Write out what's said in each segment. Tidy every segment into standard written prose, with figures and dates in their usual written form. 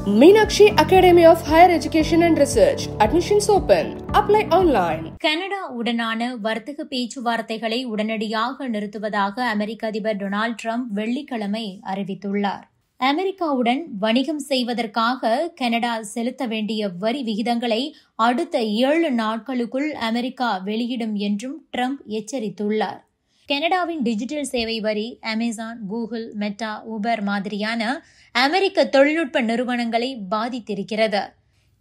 Meenakshi Academy of Higher Education and Research. Admissions open. Apply online. Canada உடனான வர்த்தக பேச்சுவார்த்தைகளை உடனடியாக நிறுத்துவதாக அமெரிக்க அதிபர் டொனால்ட் ட்ரம்ப் வெள்ளிக்கிழமை அறிவித்துள்ளார். அமெரிக்காவுடன் வணிகம் செய்வதற்காக கனடா செலுத்த வேண்டிய வரி விகிதங்களை அடுத்த 7 நாட்களுக்குள் அமெரிக்கா வெளியிடும் என்றும் ட்ரம்ப் எச்சரித்துள்ளார். கனடாவின் டிஜிட்டல் சேவை வரி அமேசான், கூகுள், மெட்டா, ஊபர் மாதிரியான அமெரிக்க தொழில்நுட்ப நிறுவனங்களை பாதித்திருக்கிறது.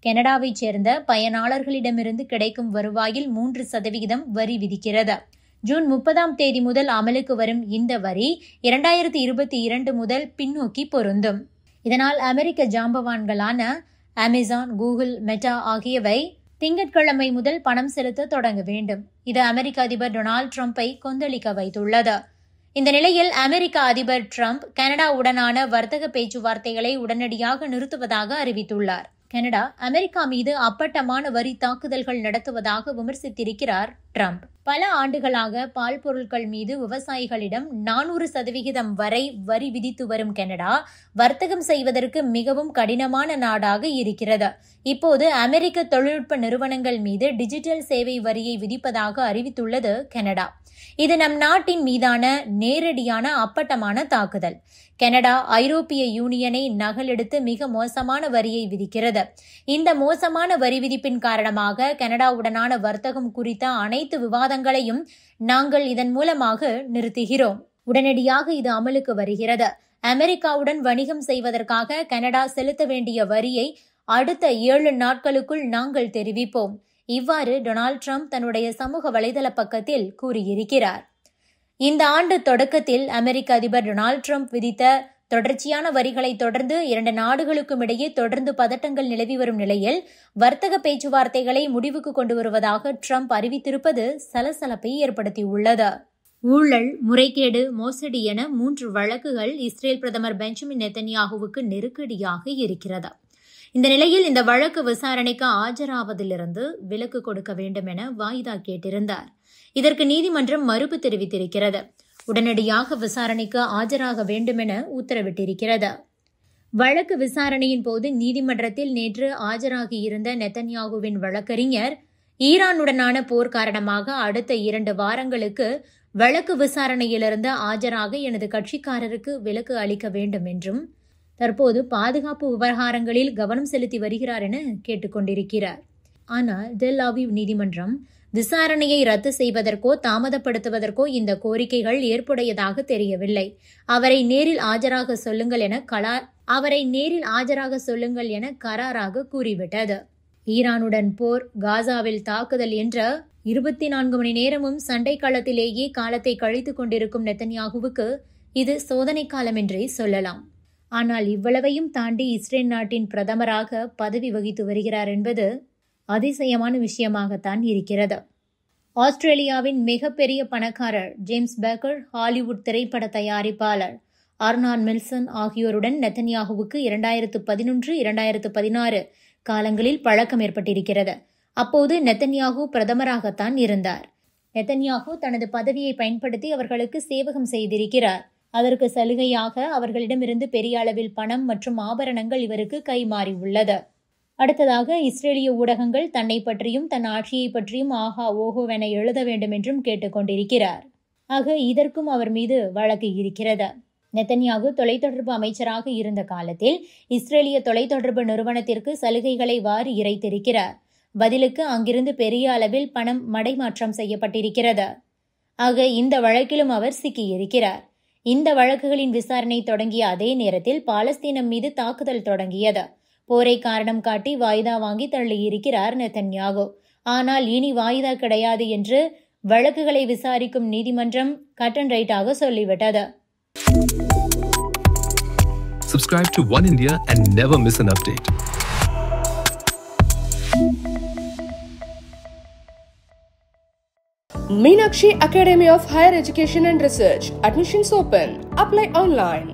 கனடாவைச் சேர்ந்த பயனாளர்களிடமிருந்து கிடைக்கும் வருவாயில் 3% வரி விதிக்கிறது. ஜூன் 30 முதல் அமலுக்கு வரும் இந்த வரி 2022 முதல் பின்னோக்கி பொருந்தும். இதனால் அமெரிக்க ஜாம்பவான்களான அமேசான், கூகுள், மெட்டா ஆகியவை திங்கட்கிழமை முதல் பணம் செலுத்த தொடங்க வேண்டும். இது அமெரிக்க அதிபர் டொனால்ட் ட்ரம்பை கொந்தளிக்க வைத்துள்ளது. இந்த நிலையில் அமெரிக்க அதிபர் ட்ரம்ப் கனடாவுடனான வர்த்தக பேச்சுவார்த்தைகளை உடனடியாக நிறுத்துவதாக அறிவித்துள்ளார். கனடா அமெரிக்கா மீது அப்பட்டமான வரி தாக்குதல்கள் நடத்துவதாக விமர்சித்திருக்கிறார் ட்ரம்ப். பல ஆண்டுகளாக பால் பொருட்கள் மீது விவசாயிகளிடம் 400% வரை வரி விதித்து வரும் கனடா வர்த்தகம் செய்வதற்கு மிகவும் கடினமான நாடாக இருக்கிறது. இப்போது அமெரிக்க தொழில்நுட்ப நிறுவனங்கள் மீது டிஜிட்டல் சேவை வரியை விதிப்பதாக அறிவித்துள்ளது கனடா. இது நம் நாட்டின் மீதான நேரடியான அப்பட்டமான தாக்குதல். கனடா ஐரோப்பிய யூனியனை நகலெடுத்து மிக மோசமான வரியை விதிக்கிறது. இந்த மோசமான வரி விதிப்பின் காரணமாக கனடாவுடனான வர்த்தகம் குறித்த அனைத்து விவாதங்களையும் நாங்கள் இதன் மூலமாக நிறுத்துகிறோம். உடனடியாக இது அமலுக்கு வருகிறது. அமெரிக்காவுடன் வணிகம் செய்வதற்காக கனடா செலுத்த வேண்டிய வரியை அடுத்த 7 நாட்களுக்குள் நாங்கள் தெரிவிப்போம். இவ்வாறு டொனால்ட் ட்ரம்ப் தன்னுடைய சமூக வலைதள பக்கத்தில் கூறியிருக்கிறார். இந்த ஆண்டு தொடக்கத்தில் அமெரிக்க அதிபர் டொனால்ட் ட்ரம்ப் விதித்த தொடர்ச்சியான வரிகளை தொடர்ந்து 2 நாடுகளுக்கும் இடையே தொடர்ந்து பதட்டங்கள் நிலவி வரும் நிலையில் வர்த்தக பேச்சுவார்த்தைகளை முடிவுக்கு கொண்டு வருவதாக ட்ரம்ப் அறிவித்திருப்பது சலசலப்பை ஏற்படுத்தியுள்ளது. ஊழல், முறைகேடு, மோசடி என 3 வழக்குகள் இஸ்ரேல் பிரதமர் பெஞ்சமின் நெத்தன்யாகுவுக்கு நெருக்கடியாக இருக்கிறது. இந்த நிலையில் இந்த வழக்கு விசாரணைக்கு ஆஜராவதிலிருந்து விலக்கு கொடுக்க வேண்டும் என வாய்தா கேட்டிருந்தார். இதற்கு நீதிமன்றம் மறுப்பு தெரிவித்திருக்கிறது. உடனடியாக விசாரணைக்கு ஆஜராக வேண்டும் என உத்தரவிட்டிருக்கிறது. வழக்கு விசாரணையின் போது நீதிமன்றத்தில் நேற்று ஆஜராகியிருந்த நெத்தன்யாகுவின் வழக்கறிஞர் ஈரானுடனான போர் காரணமாக அடுத்த 2 வாரங்களுக்கு வழக்கு விசாரணையிலிருந்து ஆஜராக எனது கட்சிக்காரருக்கு விலக்கு அளிக்க வேண்டும் என்றும் தற்போது பாதுகாப்பு விவகாரங்களில் கவனம் செலுத்தி வருகிறார் என கேட்டுக்கொண்டிருக்கிறார். ஆனால் டெல் அவிவ் நீதிமன்றம் விசாரணையை ரத்து செய்வதற்கோ தாமதப்படுத்துவதற்கோ இந்த கோரிக்கைகள் ஏற்புடையதாக தெரியவில்லை. அவரை நேரில் ஆஜராக சொல்லுங்கள் என கராராக கூறிவிட்டது. ஈரானுடன் போர், காசாவில் தாக்குதல் என்ற 24 மணி நேரமும் சண்டை களத்திலேயே காலத்தை கழித்துக் கொண்டிருக்கும் நெத்தன்யாகுவுக்கு இது சோதனை காலம் என்றே சொல்லலாம். ஆனால் இவ்வளவையும் தாண்டி இஸ்ரேல் நாட்டின் பிரதமராக பதவி வகித்து வருகிறார் என்பது அதிசயமான விஷயமாகத்தான் இருக்கிறது. ஆஸ்திரேலியாவின் மிகப்பெரிய பணக்காரர் ஜேம்ஸ் பேக்கர், ஹாலிவுட் திரைப்பட தயாரிப்பாளர் ஆர்னால்ட் மில்சன் ஆகியோருடன் நெத்தன்யாகுவுக்கு 2011-2016 காலங்களில் பழக்கம் ஏற்பட்டிருக்கிறது. அப்போது நெத்தன்யாகு பிரதமராகத்தான் இருந்தார். நெத்தன்யாகு தனது பதவியை பயன்படுத்தி அவர்களுக்கு சேவகம் செய்திருக்கிறார். அதற்கு சலுகையாக அவர்களிடமிருந்து பெரிய அளவில் பணம் மற்றும் ஆபரணங்கள் இவருக்கு கைமாறி உள்ளது. அடுத்ததாக இஸ்ரேலிய ஊடகங்கள் தன்னை பற்றியும் தன் ஆட்சியை பற்றியும் ஆஹா ஓஹோவென எழுத வேண்டும் என்றும் கேட்டுக்கொண்டிருக்கிறார். ஆக இதற்கும் அவர் மீது வழக்கு இருக்கிறது. நெத்தன்யாகு தொலைத்தொடர்பு அமைச்சராக இருந்த காலத்தில் இஸ்ரேலிய தொலைத்தொடர்பு நிறுவனத்திற்கு சலுகைகளை வாரி இறைத்திருக்கிறார். பதிலுக்கு அங்கிருந்து பெரிய அளவில் பணம் மடைமாற்றம் செய்யப்பட்டிருக்கிறது. ஆக இந்த வழக்கிலும் அவர் சிக்கியிருக்கிறார். இந்த வழக்குகளின் விசாரணை தொடங்கிய அதே நேரத்தில் பாலஸ்தீனம் மீது தாக்குதல் தொடங்கியது. போரை காரணம் காட்டி வாய்தா வாங்கி தள்ளியிருக்கிறார் நெத்தன்யாகு. ஆனால் இனி வாய்தா கிடையாது என்று வழக்குகளை விசாரிக்கும் நீதிமன்றம் கட் அண்ட் ரைட்டாக சொல்லிவிட்டது. Subscribe to One India and never miss an update. Meenakshi Academy of Higher Education and Research. Admissions open. Apply online.